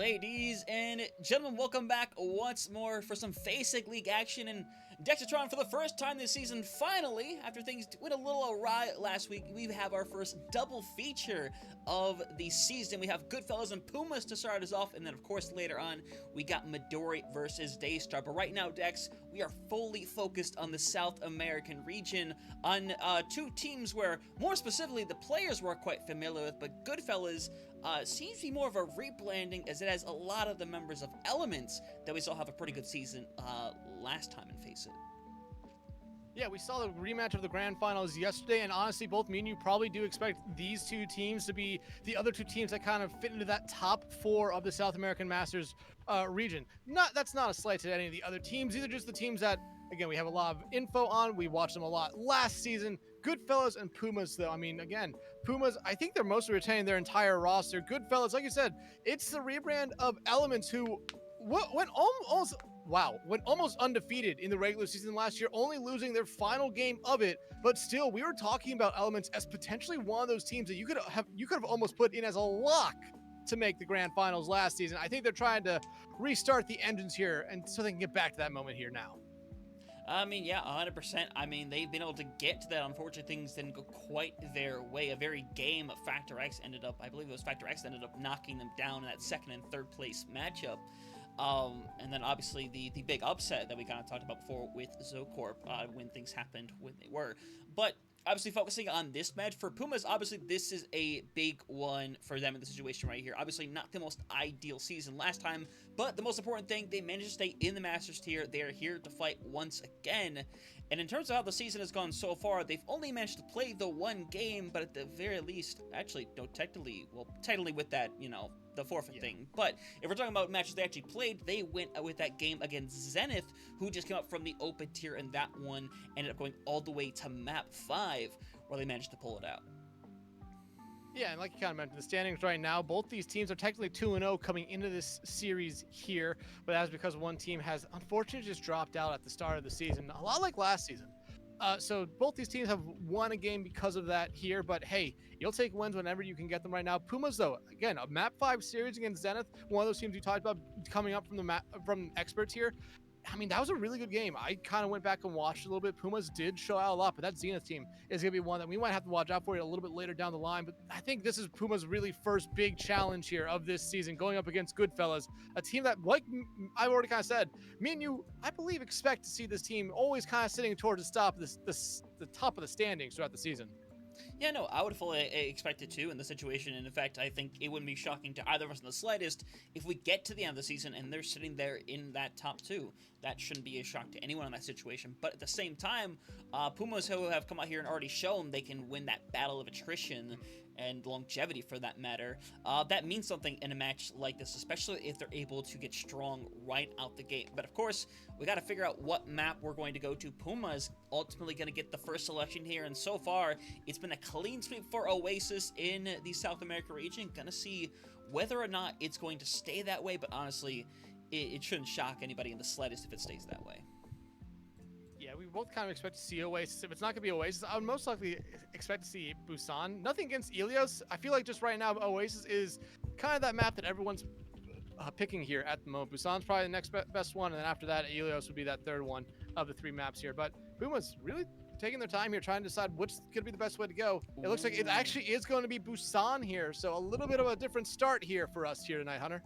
Ladies and gentlemen, welcome back once more for some Faceit League action in Dexatron for the first time this season. Finally, after things went a little awry last week, we have our first double feature of the season. We have Goodfellas and Pumas to start us off, and then of course later on we got Midori versus Daystar. But right now, Dex, we are fully focused on the South American region, on two teams where, more specifically, the players we're quite familiar with, but Goodfellas seems to be more of a rebranding, as it has a lot of the members of Elements that we saw have a pretty good season last time in Faceit. Yeah, we saw the rematch of the grand finals yesterday, and honestly, both me and you probably do expect these two teams to be the other two teams that kind of fit into that top four of the South American Masters region. That's not a slight to any of the other teams. These are just the teams that, again, we have a lot of info on. We watched them a lot last season. Goodfellas and Pumas, though. I mean, again, Pumas, I think they're mostly retaining their entire roster. Goodfellas, like you said, it's the rebrand of Elements, who went almost undefeated in the regular season last year, only losing their final game of it. But still, we were talking about Elements as potentially one of those teams that you could have almost put in as a lock to make the grand finals last season. I think they're trying to restart the engines here, and so they can get back to that moment here now. I mean, yeah, 100%. I mean, they've been able to get to that. Unfortunately, things didn't go quite their way. A very game Factor X ended up, I believe it was Factor X, ended up knocking them down in that second and third place matchup. And then obviously the big upset that we kind of talked about before with Zocorp, when things happened when they were. But obviously focusing on this match for Pumas, obviously this is a big one for them in the situation right here. Obviously not the most ideal season last time, but the most important thing, they managed to stay in the Masters tier. They are here to fight once again. And in terms of how the season has gone so far, they've only managed to play the one game, but at the very least, actually, no, technically with that, the forfeit thing. But if we're talking about matches they actually played, they went with that game against Zenith, who just came up from the open tier, and that one ended up going all the way to map 5, where they managed to pull it out. Yeah, and like you kind of mentioned, the standings right now, both these teams are technically 2-0 coming into this series here, but that's because one team has unfortunately just dropped out at the start of the season, a lot like last season. So both these teams have won a game because of that here, but hey, you'll take wins whenever you can get them right now. Pumas, though, again, a map 5 series against Zenith, one of those teams you talked about coming up from experts here. I mean, that was a really good game. I kind of went back and watched a little bit. Pumas did show out a lot, but that Zenith team is going to be one that we might have to watch out for a little bit later down the line. But I think this is Pumas' really first big challenge here of this season, going up against Goodfellas, a team that, like I've already kind of said, me and you, I believe, expect to see this team always kind of sitting towards the top of the standings throughout the season. Yeah, no, I would fully expect it to in the situation, and in fact, I think it wouldn't be shocking to either of us in the slightest if we get to the end of the season and they're sitting there in that top 2. That shouldn't be a shock to anyone in that situation, but at the same time, Pumas, who have come out here and already shown they can win that battle of attrition and longevity for that matter, that means something in a match like this, especially if they're able to get strong right out the gate. But of course, we got to figure out what map we're going to go to. Pumas ultimately going to get the first selection here, and so far, it's been a clean sweep for Oasis in the South America region. Gonna see whether or not it's going to stay that way, but honestly, it shouldn't shock anybody in the slightest if it stays that way. Yeah, we both kind of expect to see Oasis. If it's not going to be Oasis, I would most likely expect to see Busan. Nothing against Ilios. I feel like just right now, Oasis is kind of that map that everyone's picking here at the moment. Busan's probably the next best one, and then after that, Ilios would be that third one of the 3 maps here. But Pumas really taking their time here, trying to decide what's going to be the best way to go. It looks like it actually is going to be Busan here, so a little bit of a different start here for us here tonight, Hunter.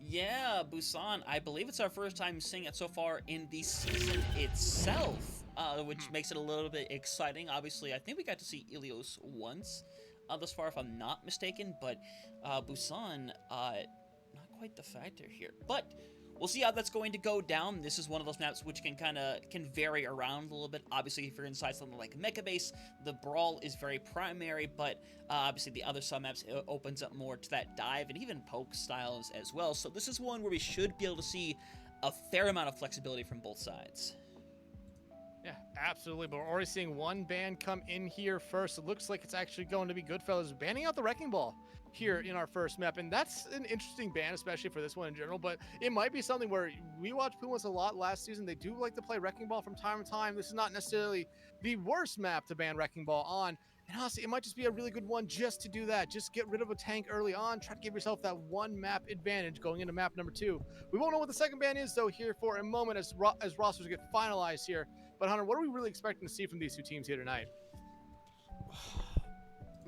Yeah, Busan, I believe it's our first time seeing it so far in the season itself, which makes it a little bit exciting. Obviously, I think we got to see Ilios once thus far, if I'm not mistaken, but Busan, not quite the factor here. But we'll see how that's going to go down. This is one of those maps which can vary around a little bit. Obviously, if you're inside something like Mecha Base, the Brawl is very primary, but obviously the other sub-maps opens up more to that dive and even poke styles as well. So this is one where we should be able to see a fair amount of flexibility from both sides. Yeah, absolutely. But we're already seeing one ban come in here first. It looks like it's actually going to be Goodfellas banning out the Wrecking Ball here in our first map. And that's an interesting ban, especially for this one in general. But it might be something where we watched Pumas a lot last season. They do like to play Wrecking Ball from time to time. This is not necessarily the worst map to ban Wrecking Ball on. And honestly, it might just be a really good one just to do that. Just get rid of a tank early on. Try to give yourself that one map advantage going into map number 2. We won't know what the second ban is, though, here for a moment as rosters get finalized here. But Hunter, what are we really expecting to see from these two teams here tonight?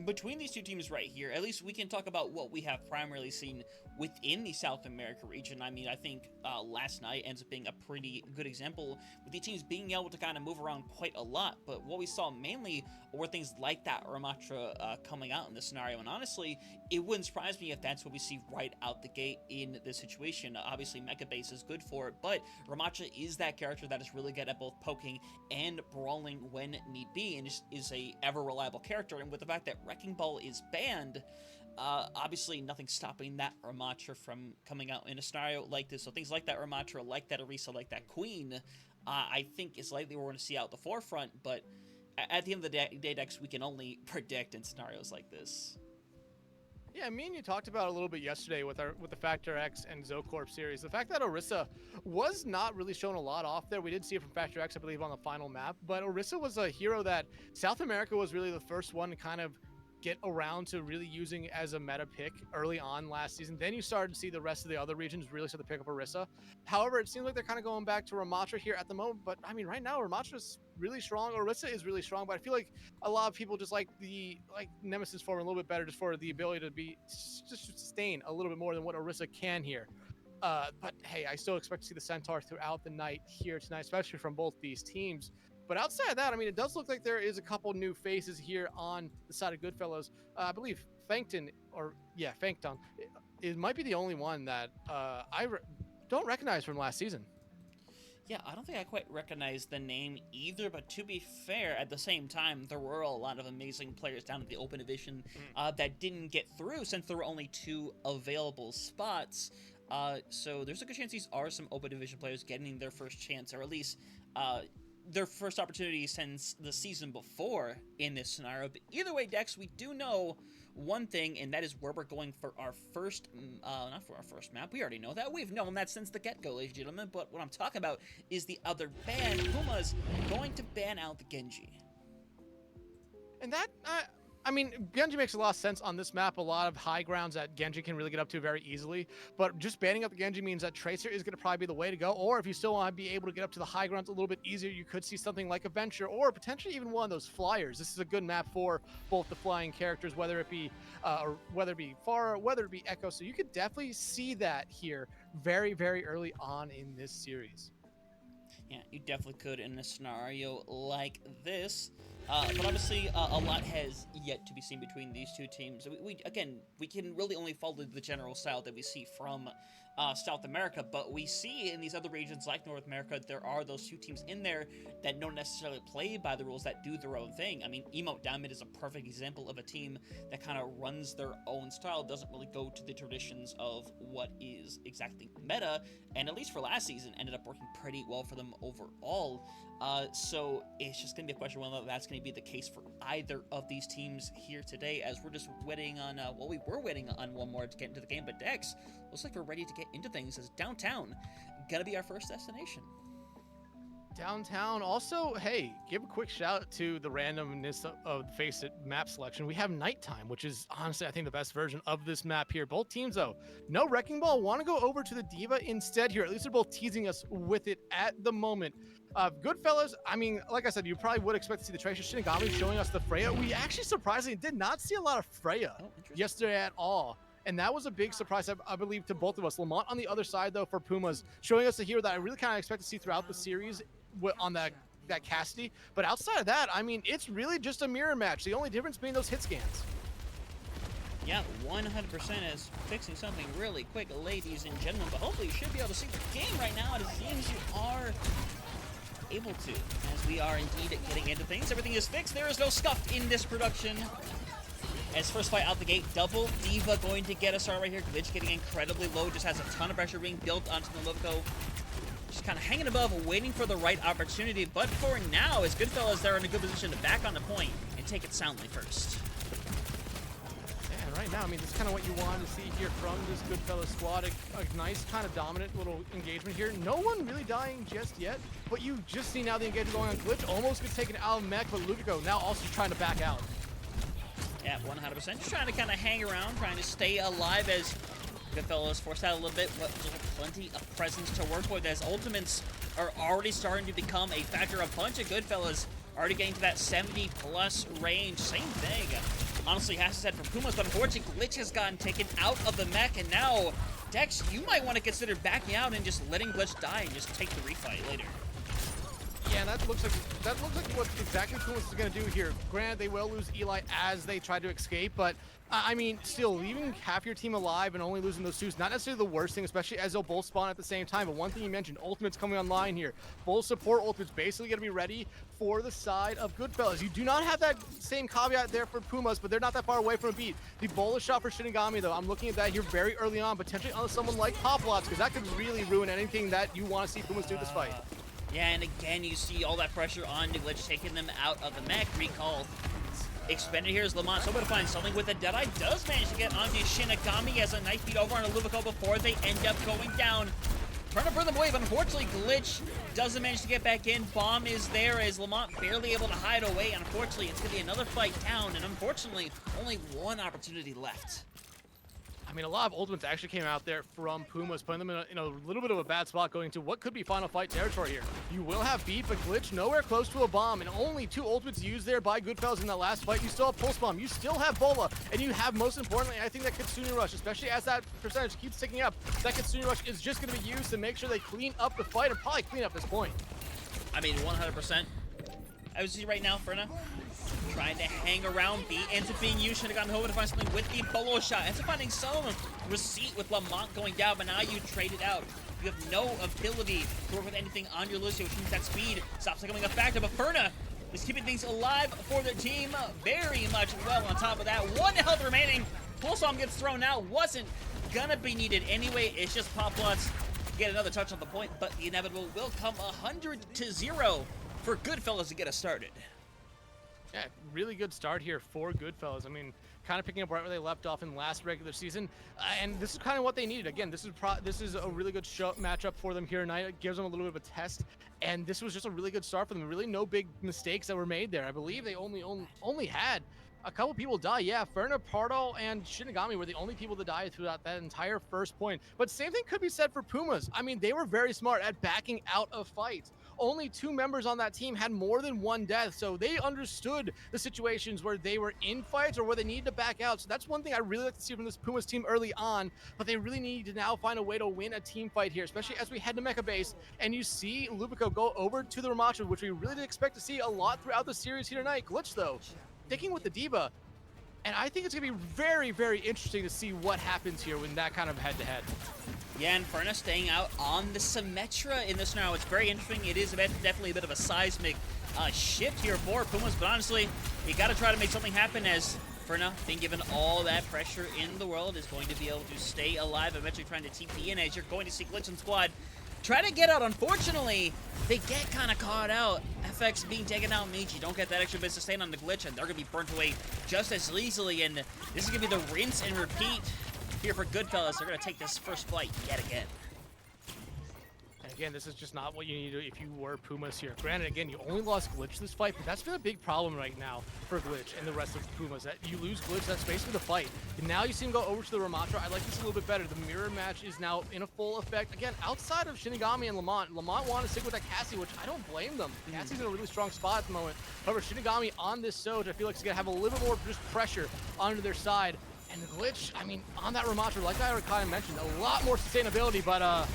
Between these two teams right here, at least we can talk about what we have primarily seen within the South America region. I mean, I think last night ends up being a pretty good example with the teams being able to kind of move around quite a lot. But what we saw mainly were things like that Ramatra coming out in this scenario. And honestly, it wouldn't surprise me if that's what we see right out the gate in this situation. Obviously, Mecha Base is good for it, but Ramatra is that character that is really good at both poking and brawling when need be, and is a ever reliable character. And with the fact that Wrecking Ball is banned, obviously nothing's stopping that Ramatra from coming out in a scenario like this. So things like that Ramatra, like that Orisa, like that Queen, I think is likely we're going to see out the forefront. But at the end of the day, Dex, we can only predict in scenarios like this. Yeah, me and you talked about a little bit yesterday with the Factor X and Zocorp series. The fact that Orisa was not really shown a lot off there. We did see it from Factor X, I believe, on the final map. But Orisa was a hero that South America was really the first one to kind of get around to really using as a meta pick early on last season. Then you started to see the rest of the other regions really start to pick up Orisa. However, it seems like they're kind of going back to Ramatra here at the moment. But I mean, right now, Ramatra's really strong. Orisa is really strong, but I feel like a lot of people just like the Nemesis form a little bit better just for the ability to be just sustain a little bit more than what Orisa can here. But hey, I still expect to see the Centaur throughout the night here tonight, especially from both these teams. But outside of that, I mean, it does look like there is a couple new faces here on the side of Goodfellas. I believe Fankton, it might be the only one that I don't recognize from last season. Yeah, I don't think I quite recognize the name either, but to be fair, at the same time, there were a lot of amazing players down at the Open Division that didn't get through since there were only 2 available spots. So there's a good chance these are some Open Division players getting their first chance, or at least their first opportunity since the season before in this scenario. But either way, Dex, we do know one thing, and that is where we're going for our first, not for our first map. We already know that. We've known that since the get-go, ladies and gentlemen. But what I'm talking about is the other ban. Pumas going to ban out the Genji. And that, I mean, Genji makes a lot of sense on this map. A lot of high grounds that Genji can really get up to very easily. But just banning up the Genji means that Tracer is going to probably be the way to go. Or if you still want to be able to get up to the high grounds a little bit easier, you could see something like a Venture or potentially even one of those Flyers. This is a good map for both the flying characters, whether it be Pharah, whether it be Echo. So you could definitely see that here very, very early on in this series. Yeah, you definitely could in a scenario like this. But obviously, a lot has yet to be seen between these two teams. We can really only follow the general style that we see from South America, but we see in these other regions like North America, there are those 2 teams in there that don't necessarily play by the rules, that do their own thing. I mean, Emote Down Mid is a perfect example of a team that kind of runs their own style, doesn't really go to the traditions of what is exactly meta, and at least for last season, ended up working pretty well for them overall. So it's just going to be a question whether that's going to be the case for either of these teams here today, as we're just waiting on, we were waiting on one more to get into the game, but Dex, looks like we're ready to get into things, as downtown gonna be our first destination. Downtown. Also, hey, give a quick shout out to the randomness of the Faceit map selection. We have nighttime, which is honestly, I think, the best version of this map here. Both teams, though, no Wrecking Ball. Want to go over to the Diva instead here. At least they're both teasing us with it at the moment. Goodfellas, I mean, like I said, you probably would expect to see the Tracer Shinigami showing us the Freya. We actually surprisingly did not see a lot of Freya yesterday at all. And that was a big surprise, I believe, to both of us. Lamont on the other side, though, for Pumas, showing us a hero that I really kind of expect to see throughout the series on that Cassidy. But outside of that, I mean, it's really just a mirror match. The only difference being those hit scans. Yeah, 100% is fixing something really quick, ladies and gentlemen. But hopefully you should be able to see the game right now. And it seems you are able to, as we are indeed getting into things. Everything is fixed. There is no scuff in this production. As first fight out the gate, double Diva going to get us right here. Glitch getting incredibly low, just has a ton of pressure being built onto the Lovico. Just kind of hanging above, waiting for the right opportunity. But for now, as Goodfellas, they're in a good position to back on the point and take it soundly first. Yeah, and right now, I mean, this is kind of what you wanted to see here from this Goodfellas squad. A nice kind of dominant little engagement here. No one really dying just yet, but you just see now the engagement going on Glitch. Almost gets taken out of mech, but Lugico now also trying to back out. Yeah, 100%. Just trying to kind of hang around, trying to stay alive as Goodfellas forced out a little bit, but still plenty of presence to work with as ultimates are already starting to become a factor. A bunch of Goodfellas already getting to that 70-plus range. Same thing, honestly, has to said for Pumas, but unfortunately, Glitch has gotten taken out of the mech, and now, Dex, you might want to consider backing out and just letting Glitch die and just take the refight later. Yeah, and that looks like what exactly Pumas is going to do here. Granted, they will lose Eli as they try to escape, but I mean, still, leaving half your team alive and only losing those two is not necessarily the worst thing, especially as they'll both spawn at the same time. But one thing you mentioned, ultimates coming online here. Both support ultimates basically going to be ready for the side of Goodfellas. You do not have that same caveat there for Pumas, but they're not that far away from a beat. The bullet shot for Shinigami, though, I'm looking at that here very early on, potentially on someone like Poplots, because that could really ruin anything that you want to see Pumas do this fight. Yeah, and again, you see all that pressure on Glitch, taking them out of the mech. Recall expended here as Lamont hoping to find something with the Deadeye. Does manage to get onto Shinigami as a knife beat over on Lubico before they end up going down. Trying to burn them away, but unfortunately, Glitch doesn't manage to get back in. Bomb is there as Lamont barely able to hide away. Unfortunately, it's going to be another fight down, and unfortunately, only one opportunity left. I mean, a lot of ultimates actually came out there from Pumas, putting them in a little bit of a bad spot going to what could be final fight territory here. You will have beat, but Glitch nowhere close to a bomb, and only 2 ultimates used there by Goodfellas in that last fight. You still have Pulse Bomb, you still have Bola, and you have, most importantly, I think that Kitsune Rush, especially as that percentage keeps ticking up. That Kitsune Rush is just going to be used to make sure they clean up the fight and probably clean up this point. I mean, 100%. I would see right now, Ferna trying to hang around. B ends up being used. Should have gotten home to find something with the bolo shot. Ends up finding some receipt with Lamont going down, but now you trade it out. You have no ability to work with anything on your Lucio, which means that speed stops becoming a factor. But Ferna is keeping things alive for the team very much well on top of that. 1 health remaining. Pulse Bomb gets thrown out. Wasn't gonna be needed anyway. It's just Poplots get another touch on the point, but the inevitable will come 100-0 for Goodfellas to get us started. Yeah, really good start here for Goodfellas. I mean, kind of picking up right where they left off in last regular season, and this is kind of what they needed. Again, this is a really good matchup for them here tonight. It gives them a little bit of a test, and this was just a really good start for them. Really, no big mistakes that were made there. I believe they only had a couple people die. Yeah, Ferna, Pardo, and Shinigami were the only people to die throughout that entire first point. But same thing could be said for Pumas. I mean, they were very smart at backing out of fights. Only 2 members on that team had more than 1 death, so they understood the situations where they were in fights or where they needed to back out. So that's one thing I really like to see from this Pumas team early on, but they really need to now find a way to win a team fight here, especially as we head to Mecha Base, and you see Lubico go over to the Ramacho, which we really did expect to see a lot throughout the series here tonight. Glitch, though, sticking with the Diva, and I think it's going to be very, very interesting to see what happens here when that kind of head-to-head. Yeah, and Ferna staying out on the Symmetra in this now. It's very interesting. It is definitely a bit of a seismic shift here for Pumas, but honestly, you got to try to make something happen as Ferna, being given all that pressure in the world, is going to be able to stay alive, eventually trying to TP in as you're going to see Glitch and Squad try to get out. Unfortunately, they get kind of caught out. FX being taken out means you don't get that extra bit sustain on the Glitch, and they're going to be burnt away just as easily, and this is going to be the rinse and repeat here for Goodfellas. They're going to take this first fight yet again. And again, this is just not what you need to do if you were Pumas here. Granted, again, you only lost Glitch this fight, but that's been a big problem right now for Glitch and the rest of Pumas. That you lose Glitch, that's basically the fight. And now you see him go over to the Ramatra. I like this a little bit better. The mirror match is now in a full effect. Again, outside of Shinigami and Lamont wanted to stick with that Cassie, which I don't blame them. Cassie's in a really strong spot at the moment. However, Shinigami on this Soj, I feel like he's going to have a little bit more just pressure onto their side. And the Glitch, I mean, on that Ramatra, like I kind of mentioned, a lot more sustainability, but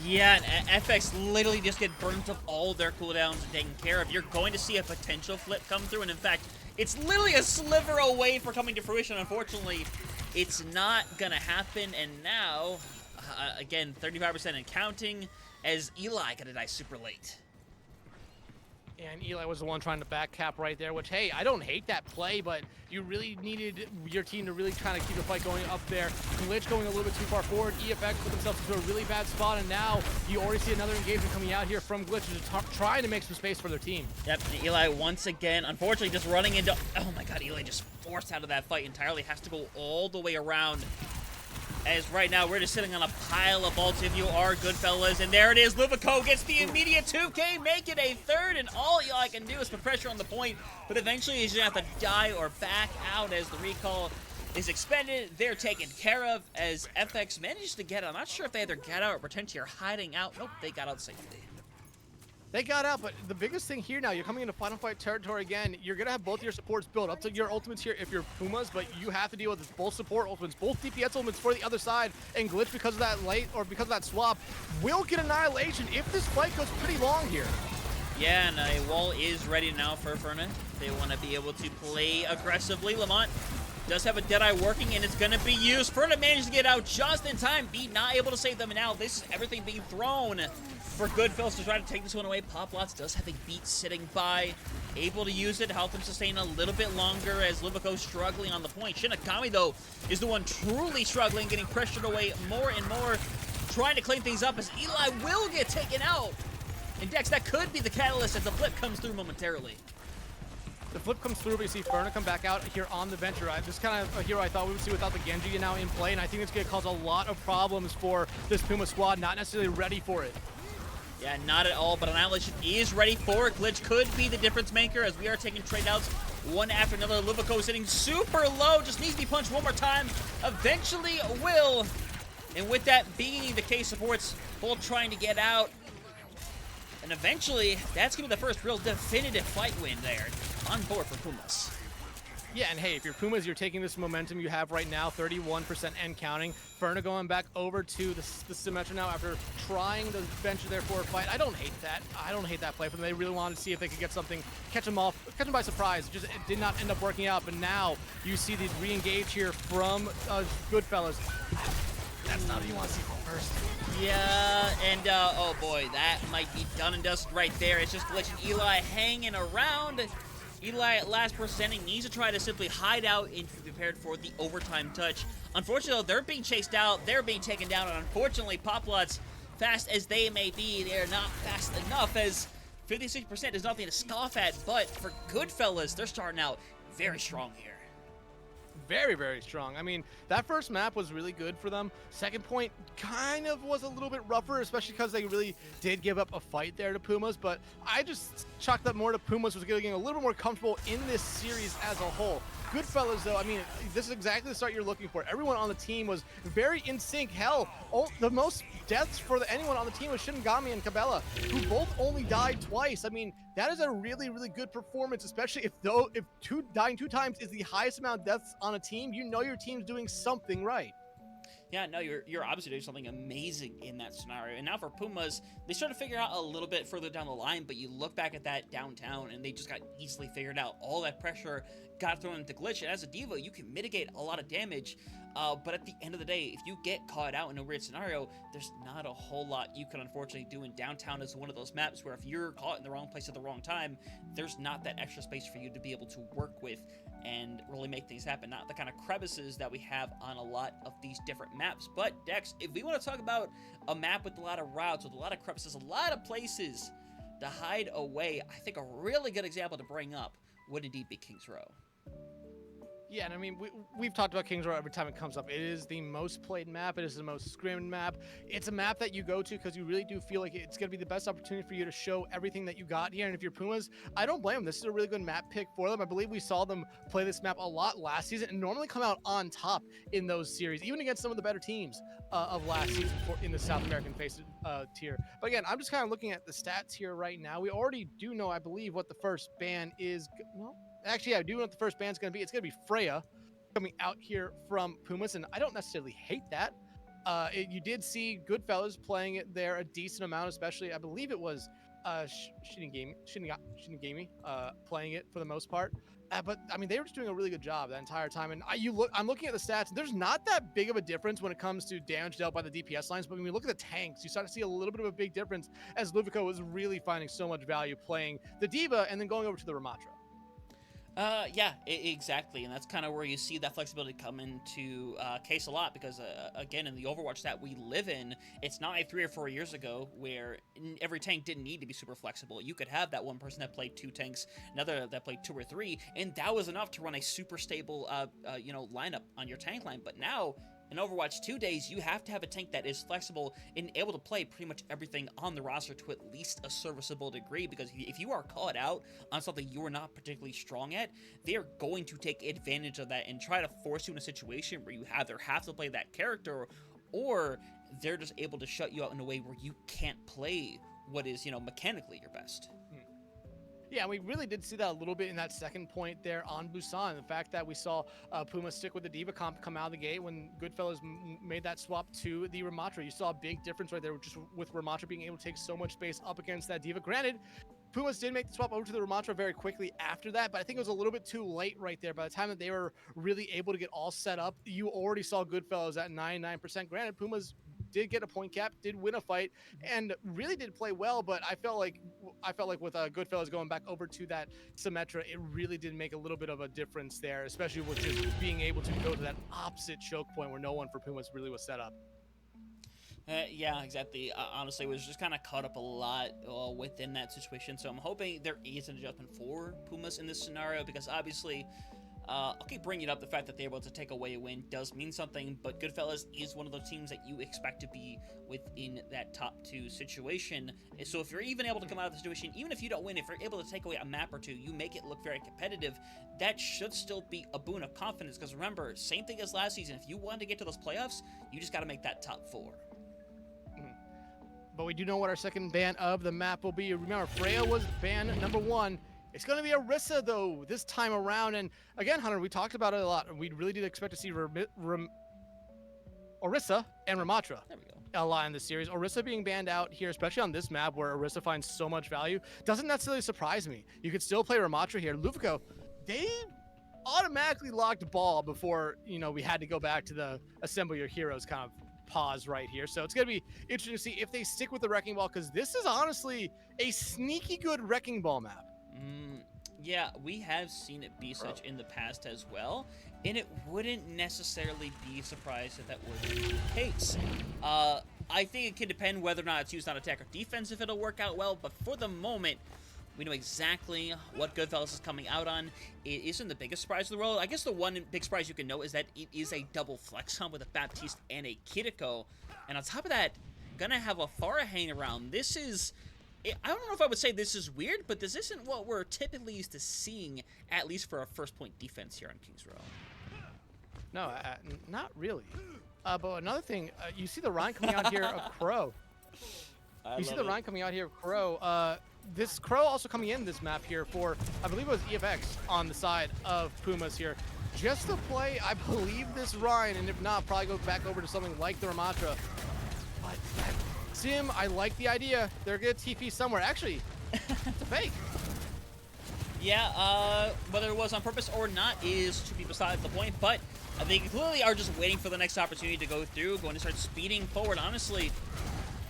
yeah, and FX literally just get burnt of all their cooldowns and taken care of. You're going to see a potential flip come through, and in fact, it's literally a sliver away from coming to fruition. Unfortunately, it's not gonna happen, and now, again, 35% and counting, as Eli gonna die super late. And Eli was the one trying to back cap right there, which, hey, I don't hate that play, but you really needed your team to really kind of keep the fight going up there. Glitch going a little bit too far forward. EFX put themselves into a really bad spot, and now you already see another engagement coming out here from Glitch, trying to make some space for their team. Yep, Eli once again, unfortunately, just running into... Oh my god, Eli just forced out of that fight entirely. Has to go all the way around. As right now, we're just sitting on a pile of bolts if you are Goodfellas. And there it is. Luvico gets the immediate 2K, make it a third. And all Eli can do is put pressure on the point. But eventually, he's going to have to die or back out as the recall is expended. They're taken care of as FX manages to get out. I'm not sure if they either get out or potentially are hiding out. Nope, they got out safely. They got out, but the biggest thing here now, you're coming into final fight territory again. You're going to have both your supports built up to your ultimates here if you're Pumas, but you have to deal with both support ultimates, both DPS ultimates for the other side, and Glitch, because of that late, or because of that swap, will get annihilation if this fight goes pretty long here. Yeah, and a wall is ready now for Fernan. They want to be able to play aggressively. Lamont does have a Deadeye working, and it's going to be used. Fernan managed to get out just in time. Beat not able to save them, and now this is everything being thrown for Goodfellas to try to take this one away. Poplots does have a Beat sitting by, able to use it, help him sustain a little bit longer as Luvico struggling on the point. Shinigami, though, is the one truly struggling, getting pressured away more and more, trying to clean things up as Eli will get taken out. And Dex, that could be the catalyst as the flip comes through momentarily. The flip comes through, but you see Ferna come back out here on the Venture. This is kind of a hero I thought we would see without the Genji now in play, and I think it's going to cause a lot of problems for this Puma squad, not necessarily ready for it. Yeah, not at all, but Annihilation is ready for it. Glitch could be the difference maker as we are taking trade outs one after another. Luvico sitting super low, just needs to be punched one more time. Eventually will. And with that being the case, supports both trying to get out. And eventually, that's going to be the first real definitive fight win there on board for Pumas. Yeah, and hey, if you're Pumas, you're taking this momentum you have right now, 31% and counting. Ferna going back over to the Symmetra now after trying the venture there for a fight. I don't hate that. I don't hate that play for them. They really wanted to see if they could get something, catch them by surprise. It did not end up working out, but now you see the re-engage here from Goodfellas. That's not what you want to see first. Yeah, and oh boy, that might be done and dusted right there. It's just Glitch and Eli hanging around. Eli at last presenting needs to try to simply hide out and be prepared for the overtime touch. Unfortunately, they're being chased out, they're being taken down, and unfortunately, Poplots, fast as they may be, they're not fast enough as 56% is nothing to scoff at, but for Goodfellas, they're starting out very strong here. Very, very strong. I mean, that first map was really good for them. Second point kind of was a little bit rougher, especially because they really did give up a fight there to Pumas, but I just chalked that more to Pumas was getting a little bit more comfortable in this series as a whole. Goodfellas, though, I mean, this is exactly the start you're looking for. Everyone on the team was very in sync. Hell, the most deaths for anyone on the team was Shinigami and Cabela, who both only died twice. I mean, that is a really, really good performance, especially if dying two times is the highest amount of deaths on a team. You know your team's doing something right. Yeah, no, you're obviously doing something amazing in that scenario. And now for Pumas, they start to figure out a little bit further down the line, but you look back at that downtown and they just got easily figured out. All that pressure got thrown into Glitch, and as a diva, you can mitigate a lot of damage, but at the end of the day, if you get caught out in a weird scenario, there's not a whole lot you can unfortunately do, and downtown is one of those maps where if you're caught in the wrong place at the wrong time, there's not that extra space for you to be able to work with and really make things happen. Not the kind of crevices that we have on a lot of these different maps. But Dex, if we want to talk about a map with a lot of routes, with a lot of crevices, a lot of places to hide away, I think a really good example to bring up would indeed be Kings Row. Yeah, and I mean, we've talked about Kings Row every time it comes up. It is the most played map. It is the most scrimmed map. It's a map that you go to because you really do feel like it's going to be the best opportunity for you to show everything that you got here. And if you're Pumas, I don't blame them. This is a really good map pick for them. I believe we saw them play this map a lot last season and normally come out on top in those series, even against some of the better teams of last season in the South American Faceit tier. But again, I'm just kind of looking at the stats here right now. We already do know, I believe, what the first ban is. No? Actually, yeah, I do know what the first band's going to be. It's going to be Freya coming out here from Pumas, and I don't necessarily hate that. You did see Goodfellas playing it there a decent amount, especially, I believe it was Shinigami playing it for the most part. But, I mean, they were just doing a really good job that entire time. And I'm looking at the stats, and there's not that big of a difference when it comes to damage dealt by the DPS lines. But when we look at the tanks, you start to see a little bit of a big difference as Luvico was really finding so much value playing the Diva and then going over to the Ramatra. Yeah, exactly, and that's kind of where you see that flexibility come into case a lot, because again, in the Overwatch that we live in, it's not like 3 or 4 years ago where every tank didn't need to be super flexible. You could have that one person that played 2 tanks, another that played 2 or 3, and that was enough to run a super stable lineup on your tank line. But now In Overwatch 2 days, you have to have a tank that is flexible and able to play pretty much everything on the roster to at least a serviceable degree, because if you are caught out on something you are not particularly strong at, they are going to take advantage of that and try to force you in a situation where you either have to play that character, or they're just able to shut you out in a way where you can't play what is, mechanically your best. Yeah, we really did see that a little bit in that second point there on Busan. The fact that we saw Pumas stick with the D.Va comp come out of the gate when Goodfellas made that swap to the Ramatra. You saw a big difference right there, just with Ramatra being able to take so much space up against that D.Va. Granted, Pumas did make the swap over to the Ramatra very quickly after that, but I think it was a little bit too late right there. By the time that they were really able to get all set up, you already saw Goodfellas at 99%. Granted, Pumas did get a point cap, did win a fight, and really did play well, but I felt like with Goodfellas going back over to that Symmetra, it really did make a little bit of a difference there, especially with just being able to go to that opposite choke point where no one for Pumas really was set up. Yeah, exactly. Honestly, it was just kind of caught up a lot within that situation, so I'm hoping there is an adjustment for Pumas in this scenario, because obviously, I'll keep bringing up the fact that they're able to take away a win does mean something, but Goodfellas is one of those teams that you expect to be within that top 2 situation. So if you're even able to come out of the situation, even if you don't win, if you're able to take away a map or 2, you make it look very competitive, that should still be a boon of confidence, because remember, same thing as last season, if you want to get to those playoffs, you just got to make that top 4. But we do know what our second ban of the map will be. Remember, Freya was ban number 1. It's going to be Orisa, though, this time around. And again, Hunter, we talked about it a lot. We really did expect to see Orisa and Ramatra a lot in this series. Orisa being banned out here, especially on this map where Orisa finds so much value, doesn't necessarily surprise me. You could still play Ramatra here. Luvico, they automatically locked ball before, we had to go back to the Assemble Your Heroes kind of pause right here. So it's going to be interesting to see if they stick with the Wrecking Ball, because this is honestly a sneaky good Wrecking Ball map. Yeah, we have seen it be such in the past as well, and it wouldn't necessarily be surprised if that were the case. I think it can depend whether or not it's used on attack or defense if it'll work out well, but for the moment, we know exactly what Goodfellas is coming out on. It isn't the biggest surprise in the world. I guess the one big surprise you can note is that it is a double flex hunt with a Baptiste and a Kiriko, and on top of that, gonna have a Pharah hang around. This is... I don't know if I would say this is weird, but this isn't what we're typically used to seeing, at least for a first-point defense here on Kings Row. No, not really. But another thing, you see the Rhine coming out here of Crow. Rhine coming out here of Crow. This Crow also coming in this map here for, I believe it was EFX on the side of Pumas here. Just to play, I believe, this Rhine, and if not, probably go back over to something like the Ramatra. But Sim, I like the idea. They're gonna TP somewhere. Actually, it's a fake. Yeah, whether it was on purpose or not is to be beside the point, but they clearly are just waiting for the next opportunity to go through, going to start speeding forward. Honestly,